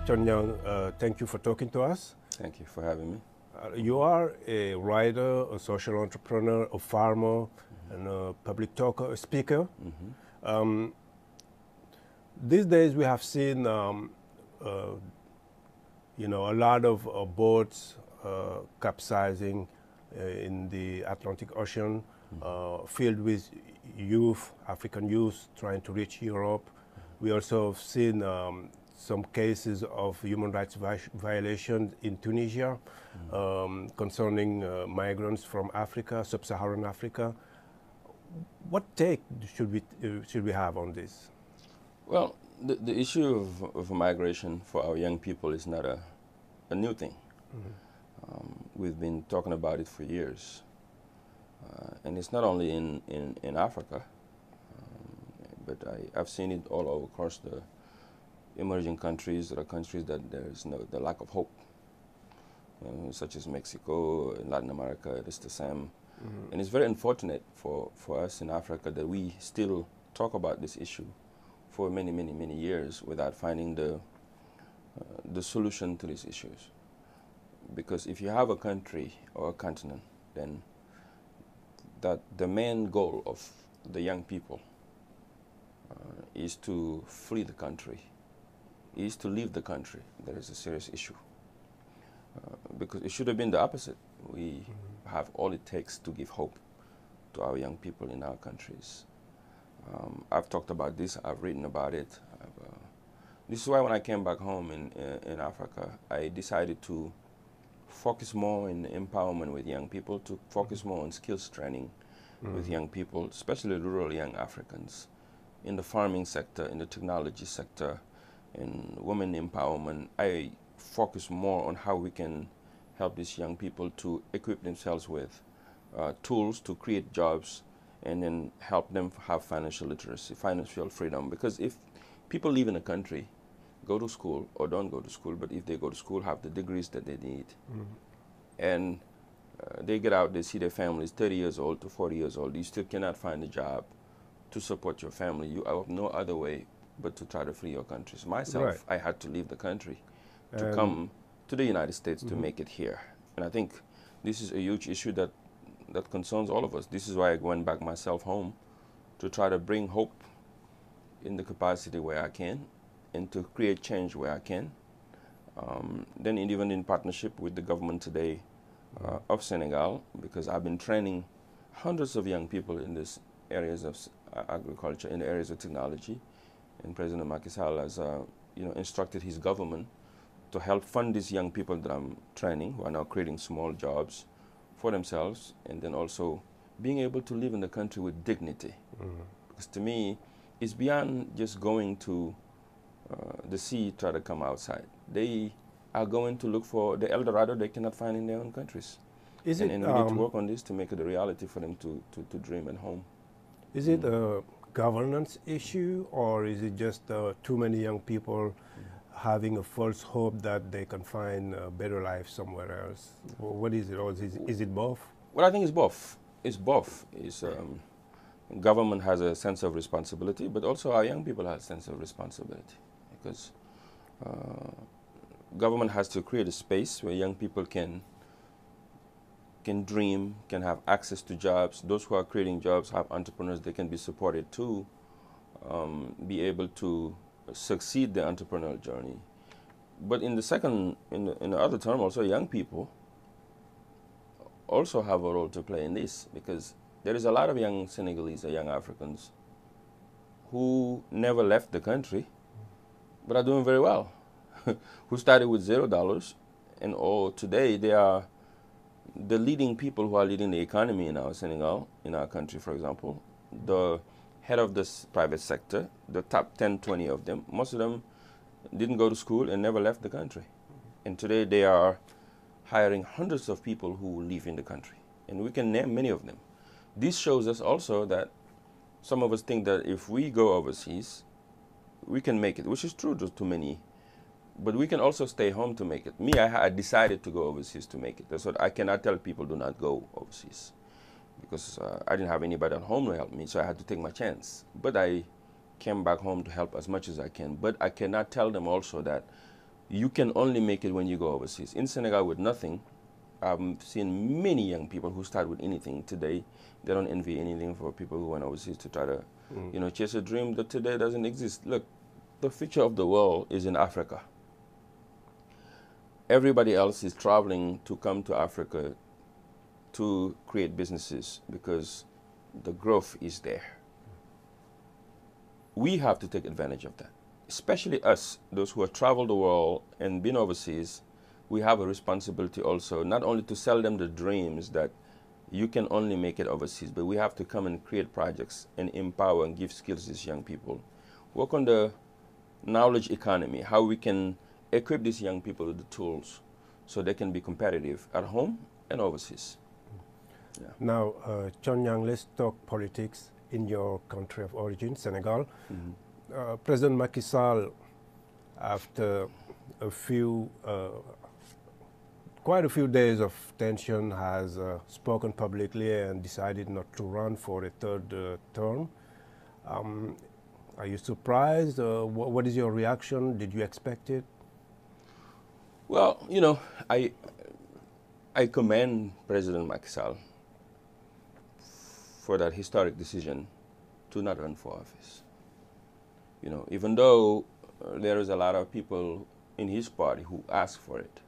Thione Niang, thank you for talking to us. Thank you for having me. You are a writer, a social entrepreneur, a farmer, and a public talker, a speaker. These days we have seen, a lot of boats capsizing in the Atlantic Ocean, filled with youth, African youth trying to reach Europe. We also have seen some cases of human rights violations in Tunisia concerning migrants from Africa, sub-Saharan Africa. What take should we have on this? Well, the issue of migration for our young people is not a new thing. We've been talking about it for years. And it's not only in Africa, but I've seen it all across the emerging countries. There are countries that there's the lack of hope, such as Mexico, Latin America, it's the same. And it's very unfortunate for us in Africa that we still talk about this issue for many, many, many years without finding the solution to these issues. Because if you have a country or a continent, then that the main goal of the young people is to flee the country, is to leave the country. That is a serious issue. Because it should have been the opposite. We have all it takes to give hope to our young people in our countries. I've talked about this, I've written about it. This is why when I came back home in Africa, I decided to focus more in empowerment with young people, to focus more on skills training with young people, especially rural young Africans, in the farming sector, in the technology sector, in women empowerment. I focus more on how we can help these young people to equip themselves with tools to create jobs, and then help them have financial literacy, financial freedom. Because if people live in a country, go to school or don't go to school, but if they go to school, have the degrees that they need, and they get out, they see their families 30 years old to 40 years old, you still cannot find a job to support your family. You have no other way but to try to flee your countries. Myself, Right. I had to leave the country to come to the United States to make it here. And I think this is a huge issue that concerns all of us. This is why I went back myself home, to try to bring hope in the capacity where I can, and to create change where I can. Then even in partnership with the government today of Senegal, because I've been training hundreds of young people in these areas of agriculture, in the areas of technology. And President Macky Sall has instructed his government to help fund these young people that I'm training, who are now creating small jobs for themselves, and then also being able to live in the country with dignity. Because to me, it's beyond just going to the sea, try to come outside. They are going to look for the El Dorado they cannot find in their own countries. And we need to work on this to make it a reality for them to dream at home. Is it a governance issue, or is it just too many young people having a false hope that they can find a better life somewhere else? What is it, or is it both? Well, I think it's both. It's both. Government has a sense of responsibility, but also our young people have a sense of responsibility, because government has to create a space where young people can dream, can have access to jobs. Those who are creating jobs have entrepreneurs, they can be supported to be able to succeed the entrepreneurial journey. But in the other term, also young people also have a role to play in this, because there is a lot of young Senegalese or young Africans who never left the country, but are doing very well, who started with $0, and today they are the leading people who are leading the economy in our Senegal, in our country, for example. The head of this private sector, the top 10, 20 of them, most of them didn't go to school and never left the country. And today they are hiring hundreds of people who live in the country. And we can name many of them. This shows us also that some of us think that if we go overseas, we can make it, which is true to many. But we can also stay home to make it. Me, I decided to go overseas to make it. That's what I cannot tell people, do not go overseas, because I didn't have anybody at home to help me, so I had to take my chance. But I came back home to help as much as I can. But I cannot tell them also that you can only make it when you go overseas. In Senegal with nothing, I've seen many young people who start with anything today. They don't envy anything for people who went overseas to try to, chase a dream that today doesn't exist. Look, the future of the world is in Africa. Everybody else is traveling to come to Africa to create businesses because the growth is there. We have to take advantage of that, especially us, those who have traveled the world and been overseas. We have a responsibility also, not only to sell them the dreams that you can only make it overseas, but we have to come and create projects and empower and give skills to these young people. Work on the knowledge economy, how we can equip these young people with the tools so they can be competitive at home and overseas. Yeah. Now, Thione Niang, let's talk politics in your country of origin, Senegal. President Macky Sall, after quite a few days of tension, has spoken publicly and decided not to run for a third term. Are you surprised? What is your reaction? Did you expect it? Well, I commend President Macky Sall for that historic decision to not run for office. Even though there is a lot of people in his party who asked for it.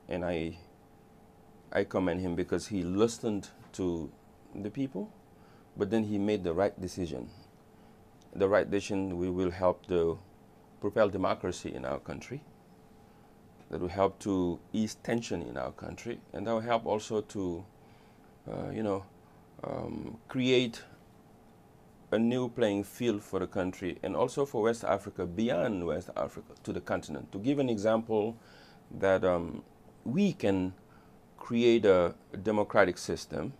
And I commend him because he listened to the people, but then he made the right decision. The right decision will help to propel democracy in our country. That will help to ease tension in our country, and that will help also to, create a new playing field for the country and also for West Africa, beyond West Africa, to the continent. To give an example that we can create a democratic system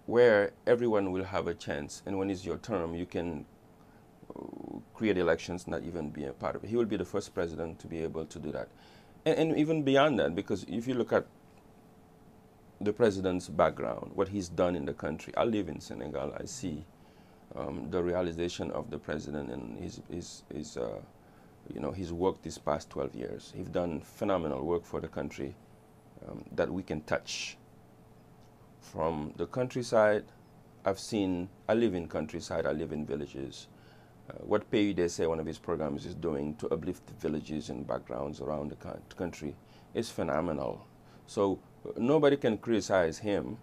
where everyone will have a chance, and when it's your term, you can create elections, not even be a part of it. He will be the first president to be able to do that. And even beyond that, because if you look at the president's background, what he's done in the country. I live in Senegal. I see the realization of the president and his work this past 12 years. He's done phenomenal work for the country that we can touch. From the countryside, I live in countryside, I live in villages. What PUDC, one of his programs, is doing to uplift the villages and backgrounds around the country is phenomenal. So nobody can criticize him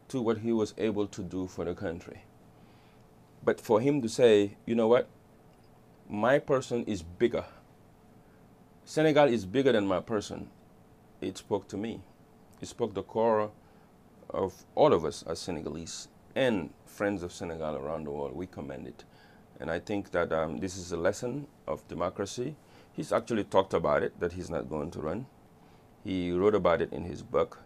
to what he was able to do for the country. But for him to say, you know what, my person is bigger. Senegal is bigger than my person. It spoke to me. It spoke the core of all of us as Senegalese and friends of Senegal around the world. We commend it. And I think that this is a lesson of democracy. He's actually talked about it, that he's not going to run. He wrote about it in his book.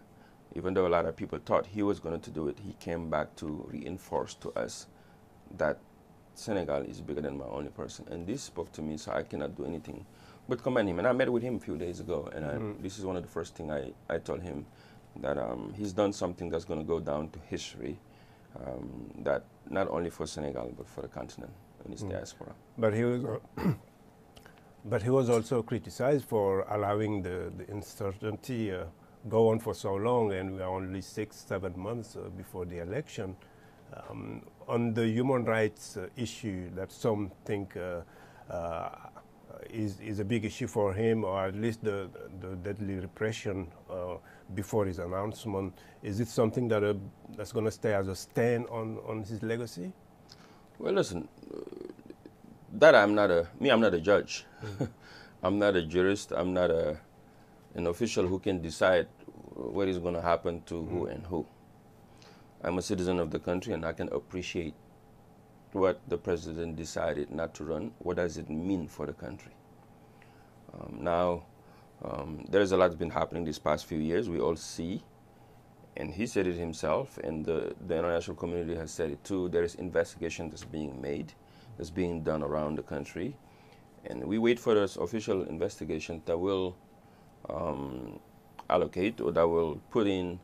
Even though a lot of people thought he was going to do it, he came back to reinforce to us that Senegal is bigger than my only person. And this spoke to me, so I cannot do anything but commend him. And I met with him a few days ago, and this is one of the first things I told him, that he's done something that's going to go down to history, that not only for Senegal, but for the continent and its diaspora. But he was also criticized for allowing the uncertainty go on for so long, and we are only 6-7 months before the election. On the human rights issue that some think is a big issue for him, or at least the deadly repression before his announcement, is it something that that's going to stay as a stain on his legacy? Well, listen, that I'm not a judge. I'm not a jurist. I'm not an official who can decide what is going to happen to who and who. I'm a citizen of the country, and I can appreciate what the president decided not to run. What does it mean for the country? Now, there's a lot that's been happening these past few years. We all see, and he said it himself, and the international community has said it too. There is investigation that's being made, that's being done around the country, and we wait for this official investigation that will allocate, or that will put in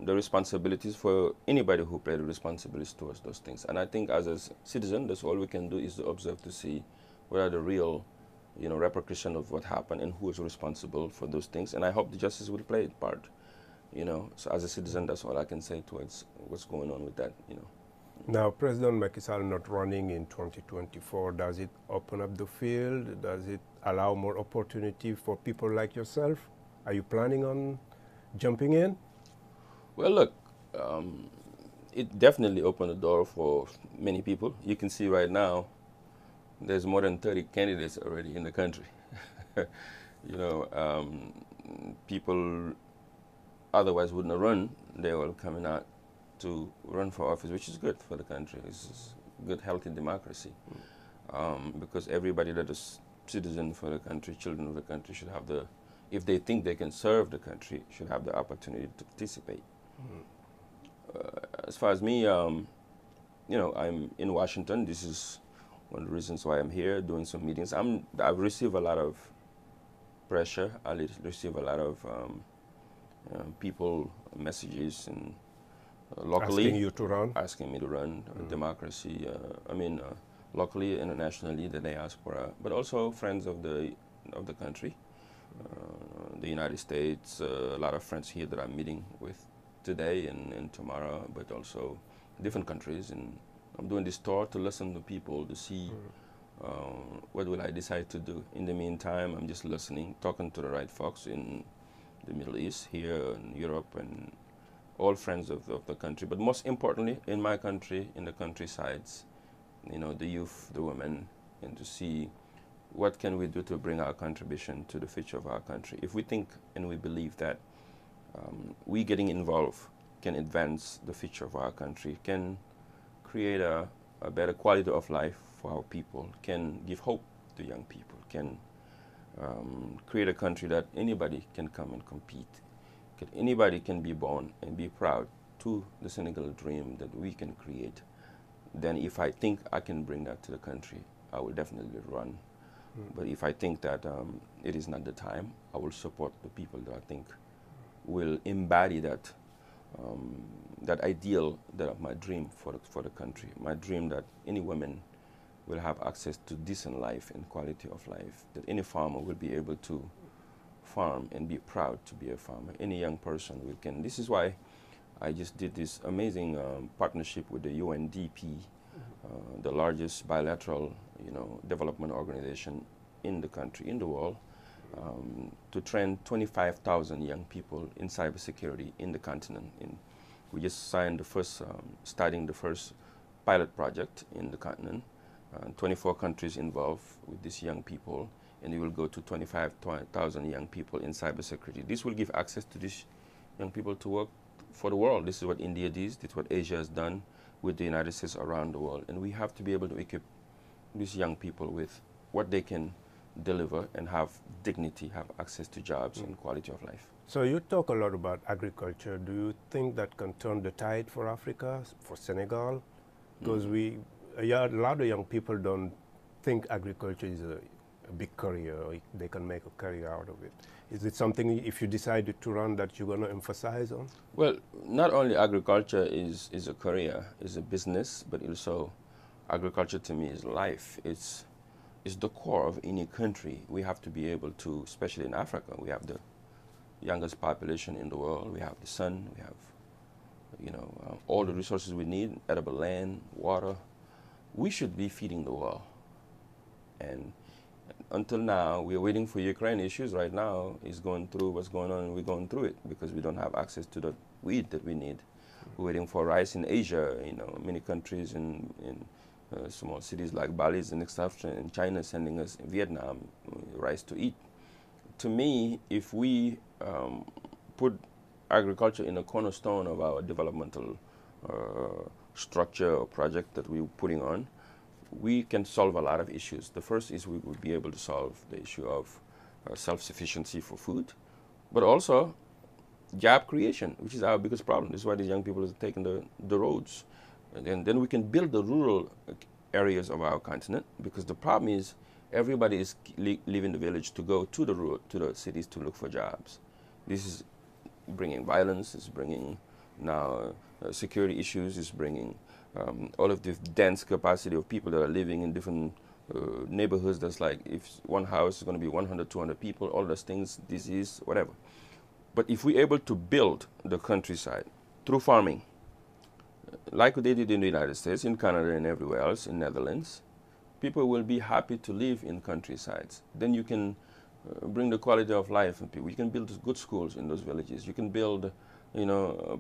the responsibilities for anybody who played the responsibilities towards those things. And I think as a citizen, that's all we can do, is to observe to see what are the real repercussion of what happened and who is responsible for those things. And I hope the justice will play its part. So as a citizen, that's all I can say towards what's going on with that. Now, President Macky Sall not running in 2024, does it open up the field? Does it allow more opportunity for people like yourself? Are you planning on jumping in? Well, look, it definitely opened the door for many people. You can see right now, there's more than 30 candidates already in the country. People otherwise wouldn't have run. They're all coming out to run for office, which is good for the country. It's good, healthy democracy. Because everybody that is citizen for the country, children of the country, should have if they think they can serve the country, should have the opportunity to participate. As far as me, I'm in Washington. This is one of the reasons why I'm here doing some meetings. I've received a lot of pressure. I receive a lot of people messages and locally asking me to run democracy. Locally, internationally, the diaspora, but also friends of the country, the United States. A lot of friends here that I'm meeting with today and tomorrow, but also different countries. And I'm doing this tour to listen to people to see what will I decide to do. In the meantime, I'm just listening, talking to the right folks in the Middle East, here in Europe, and all friends of the country. But most importantly, in my country, in the countrysides, the youth, the women, and to see what can we do to bring our contribution to the future of our country. If we think and we believe that we getting involved can advance the future of our country, can create a better quality of life for our people, can give hope to young people, can create a country that anybody can come and compete. Anybody can be born and be proud to the Senegal dream that we can create. Then if I think I can bring that to the country, I will definitely run. But if I think that it is not the time, I will support the people that I think will embody that ideal, that of my dream for the country. My dream that any woman will have access to decent life and quality of life, that any farmer will be able to farm and be proud to be a farmer. Any young person can. This is why I just did this amazing partnership with the UNDP, the largest bilateral, development organization in the country, in the world, to train 25,000 young people in cybersecurity in the continent. We just signed starting the first pilot project in the continent. 24 countries involved with these young people, and it will go to 25,000 young people in cybersecurity. This will give access to these young people to work for the world. This is what India did. This is what Asia has done with the United States around the world. And we have to be able to equip these young people with what they can deliver and have dignity, have access to jobs and quality of life. So you talk a lot about agriculture. Do you think that can turn the tide for Africa, for Senegal? Because a lot of young people don't think agriculture is a big career, or they can make a career out of it. Is it something, if you decided to run, that you're going to emphasize on? Well, not only agriculture is a career, is a business, but also agriculture to me is life. It's the core of any country. We have to be able to, especially in Africa, we have the youngest population in the world. We have the sun, we have all the resources we need, edible land, water. We should be feeding the world. And until now, we're waiting for Ukraine issues. Right now, is going through what's going on, and we're going through it because we don't have access to the wheat that we need. We're waiting for rice in Asia. Many countries in small cities like Bali and stuff, and China sending us Vietnam rice to eat. To me, if we put agriculture in a cornerstone of our developmental structure or project that we're putting on, we can solve a lot of issues. The first is we would be able to solve the issue of self-sufficiency for food, but also job creation, which is our biggest problem. This is why the young people are taking the roads. And then we can build the rural areas of our continent, because the problem is everybody is leaving the village to go to the cities to look for jobs. This is bringing violence, it's bringing now security issues, it's bringing all of the dense capacity of people that are living in different neighborhoods that's like, if one house is going to be 100, 200 people, all those things, disease, whatever. But if we're able to build the countryside through farming, like they did in the United States, in Canada, and everywhere else, in Netherlands, people will be happy to live in countrysides. Then you can bring the quality of life in people. You can build good schools in those villages. You can build,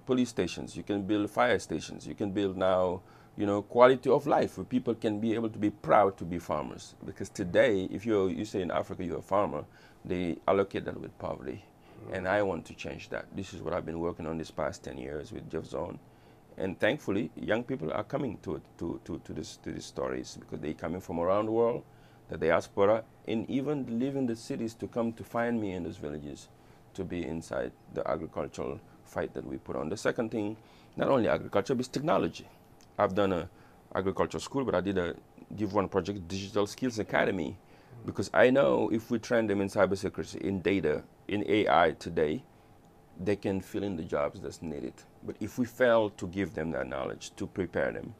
police stations. You can build fire stations. You can build now, quality of life where people can be able to be proud to be farmers. Because today, if you say in Africa you're a farmer, they allocate that with poverty. And I want to change that. This is what I've been working on this past 10 years with Jeff Zone. And thankfully, young people are coming to these stories because they're coming from around the world, the diaspora, and even live in the cities to come to find me in those villages to be inside the agricultural fight that we put on. The second thing, not only agriculture, but technology. I've done an agriculture school, but I did give one project, Digital Skills Academy, because I know if we train them in cybersecurity, in data, in AI today, they can fill in the jobs that's needed. But if we fail to give them that knowledge, to prepare them,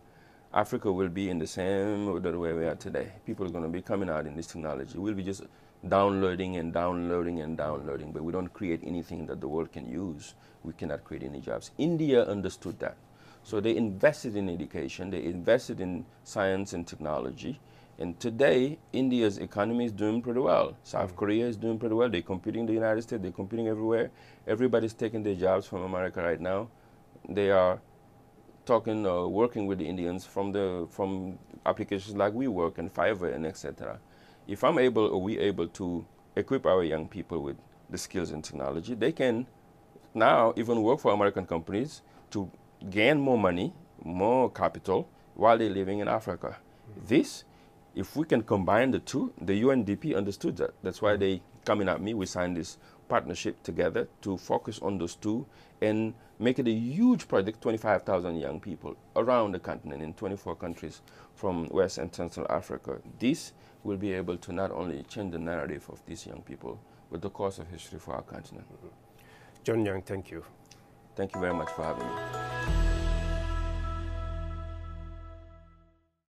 Africa will be in the same way we are today. People are going to be coming out in this technology. We'll be just downloading and downloading and downloading, but we don't create anything that the world can use. We cannot create any jobs. India understood that. So they invested in education, they invested in science and technology, and today, India's economy is doing pretty well. South Korea is doing pretty well. They're competing in the United States. They're competing everywhere. Everybody's taking their jobs from America right now. They are working with the Indians from applications like we work and Fiverr and etc. If I'm able or we able to equip our young people with the skills and technology, they can now even work for American companies to gain more money, more capital while they're living in Africa. This, if we can combine the two, the UNDP understood that. That's why they coming at me. We signed this partnership together to focus on those two and make it a huge project, 25,000 young people around the continent in 24 countries from West and Central Africa. This will be able to not only change the narrative of these young people, but the course of history for our continent. Thione Niang, thank you. Thank you very much for having me.